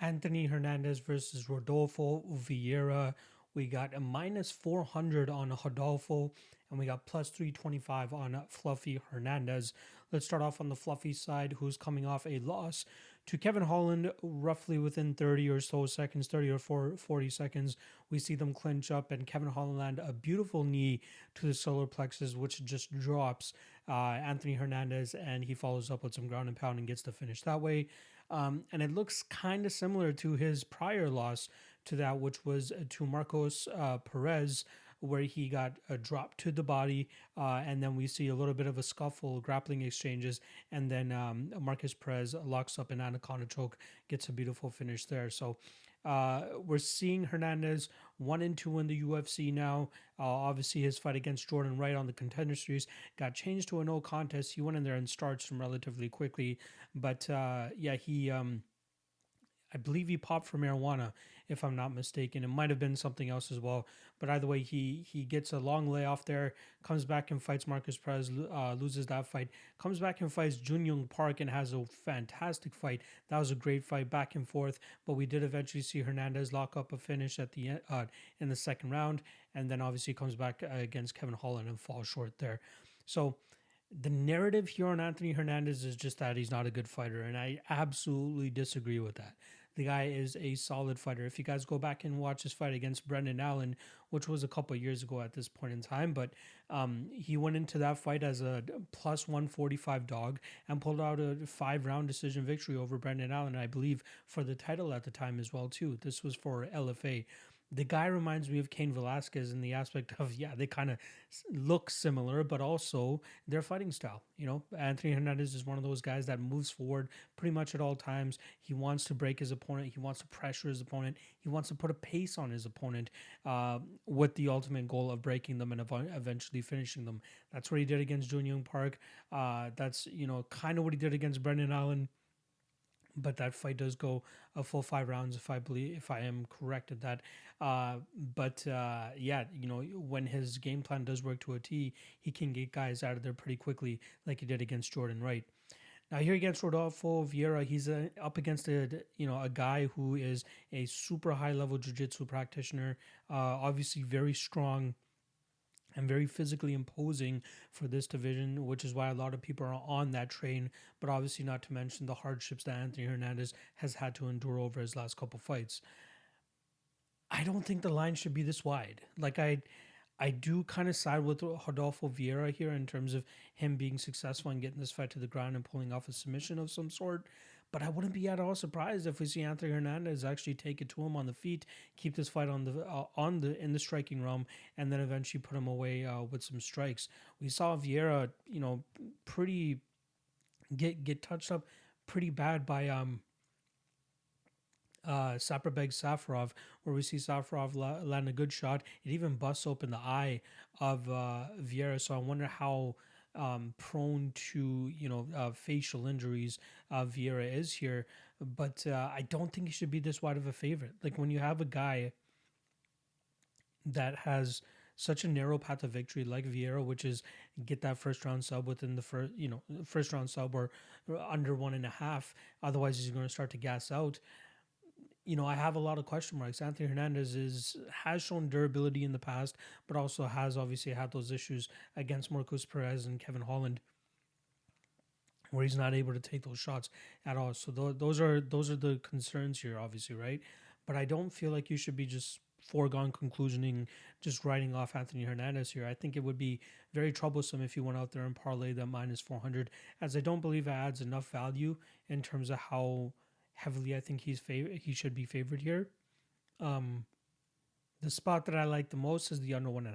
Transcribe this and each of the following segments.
Anthony Hernandez versus Rodolfo Vieira. We got a minus 400 on Rodolfo, and we got plus 325 on Fluffy Hernandez. Let's start off on the Fluffy side, who's coming off a loss to Kevin Holland roughly within 30 or so seconds, 30 or 40 seconds. We see them clinch up, and Kevin Holland land a beautiful knee to the solar plexus, which just drops Anthony Hernandez, and he follows up with some ground and pound and gets the finish that way. And it looks kind of similar to his prior loss to that, which was to Marcos Perez, where he got dropped to the body, and then we see a little bit of a scuffle, grappling exchanges, and then Marcus Perez locks up an anaconda choke, gets a beautiful finish there. So we're seeing Hernandez 1-2 in the UFC now. Obviously, his fight against Jordan Wright on the Contender Series got changed to a no contest. He went in there and starched him relatively quickly, but he. I believe he popped for marijuana, if I'm not mistaken. It might have been something else as well. But either way, he gets a long layoff there, comes back and fights Marcus Perez, loses that fight, comes back and fights Jun Young Park and has a fantastic fight. That was a great fight, back and forth. But we did eventually see Hernandez lock up a finish at the in the second round, and then obviously comes back against Kevin Holland and falls short there. So the narrative here on Anthony Hernandez is just that he's not a good fighter, and I absolutely disagree with that. The guy is a solid fighter. If you guys go back and watch his fight against Brendan Allen, which was a couple of years ago at this point in time, but he went into that fight as a plus 145 dog and pulled out a 5-round decision victory over Brendan Allen, I believe, for the title at the time as well, too. This was for LFA. The guy reminds me of Cain Velasquez in the aspect of, they kind of look similar, but also their fighting style. You know, Anthony Hernandez is one of those guys that moves forward pretty much at all times. He wants to break his opponent. He wants to pressure his opponent. He wants to put a pace on his opponent with the ultimate goal of breaking them and eventually finishing them. That's what he did against Jun Young Park. That's, kind of what he did against Brendan Allen. But that fight does go a full 5 rounds, if I am correct at that. When his game plan does work to a T, he can get guys out of there pretty quickly, like he did against Jordan Wright. Now here against Rodolfo Vieira, he's up against a guy who is a super high level jiu-jitsu practitioner, obviously very strong and very physically imposing for this division, which is why a lot of people are on that train, but obviously not to mention the hardships that Anthony Hernandez has had to endure over his last couple fights. I don't think the line should be this wide. Like, I do kind of side with Rodolfo Vieira here in terms of him being successful and getting this fight to the ground and pulling off a submission of some sort. But I wouldn't be at all surprised if we see Anthony Hernandez actually take it to him on the feet, keep this fight in the striking realm, and then eventually put him away with some strikes. We saw Vieira, pretty get touched up pretty bad by Saprabeg Safarov, where we see Safarov land a good shot. It even busts open the eye of Vieira. So I wonder how prone to facial injuries Vieira is here. But I don't think he should be this wide of a favorite. Like, when you have a guy that has such a narrow path of victory like Vieira, which is get that first round sub within the first round sub or under 1.5. Otherwise, he's going to start to gas out. I have a lot of question marks. Anthony Hernandez has shown durability in the past, but also has obviously had those issues against Marcus Perez and Kevin Holland, where he's not able to take those shots at all. So those are the concerns here, obviously, right? But I don't feel like you should be just foregone conclusioning, just writing off Anthony Hernandez here. I think it would be very troublesome if you went out there and parlay that minus 400, as I don't believe it adds enough value in terms of how heavily I think he should be favored here. The spot that I like the most is the under 1.5.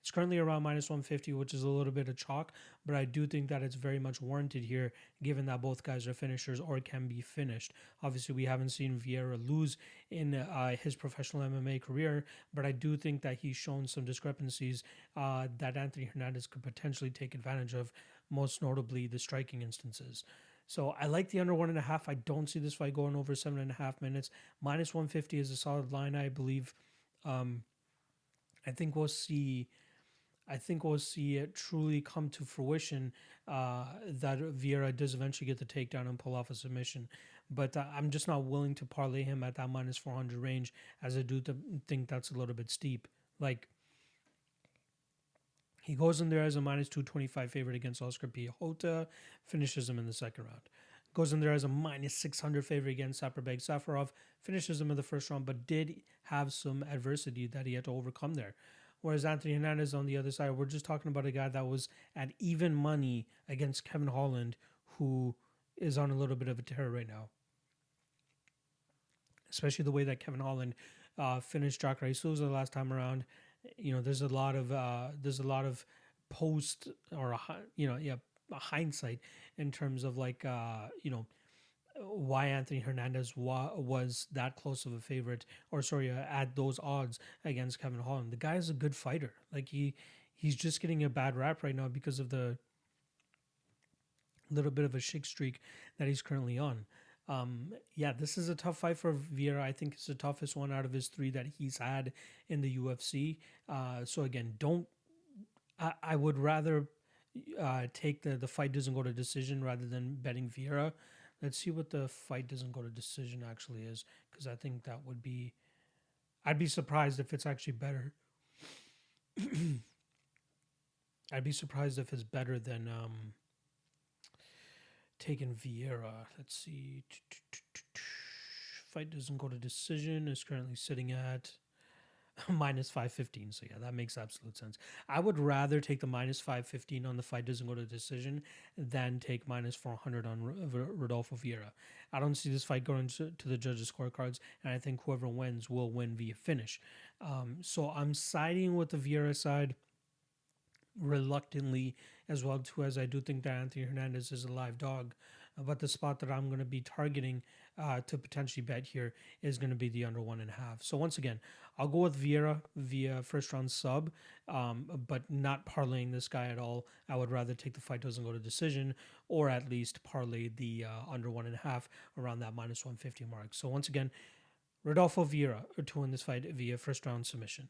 It's currently around minus 150, which is a little bit of chalk, but I do think that it's very much warranted here, given that both guys are finishers or can be finished. Obviously, we haven't seen Vieira lose in his professional MMA career, but I do think that he's shown some discrepancies that Anthony Hernandez could potentially take advantage of, most notably the striking instances. So I like the under 1.5. I don't see this fight going over 7.5 minutes. Minus 150 is a solid line, I believe. I think we'll see it truly come to fruition that Vieira does eventually get the takedown and pull off a submission. but I'm just not willing to parlay him at that minus 400 range, as I do think that's a little bit steep. Like, he goes in there as a minus 225 favorite against Oscar Piechota, finishes him in the second round. Goes in there as a minus 600 favorite against Saperbeg Safarov, finishes him in the first round, but did have some adversity that he had to overcome there. Whereas Anthony Hernandez on the other side, we're just talking about a guy that was at even money against Kevin Holland, who is on a little bit of a tear right now. Especially the way that Kevin Holland finished Jacare Souza the last time around. There's a lot of post or hindsight in terms of why Anthony Hernandez was that close of a favorite, or sorry, at those odds against Kevin Holland. The guy is a good fighter. Like he's just getting a bad rap right now because of the little bit of a shake streak that he's currently on. This is a tough fight for Vieira. I think it's the toughest one out of his 3 that he's had in the UFC. So again, I would rather take the fight doesn't go to decision rather than betting Vieira. Let's see what the fight doesn't go to decision actually is, because I think that would be, I'd be surprised if it's actually better. I'd be surprised if it's better than taking Vieira. Let's see. Fight doesn't go to decision is currently sitting at minus 515. So yeah, that makes absolute sense. I would rather take the minus 515 on the fight doesn't go to decision than take minus 400 on Rodolfo Vieira. I don't see this fight going to the judges' scorecards, and I think whoever wins will win via finish. So I'm siding with the Vieira side reluctantly as well too, as I do think that Anthony Hernandez is a live dog. But the spot that I'm going to be targeting to potentially bet here is going to be the under 1.5. So once again, I'll go with Vieira via first round sub, but not parlaying this guy at all. I would rather take the fight doesn't go to decision, or at least parlay the under 1.5 around that minus 150 mark. So once again, Rodolfo Vieira to win this fight via first round submission.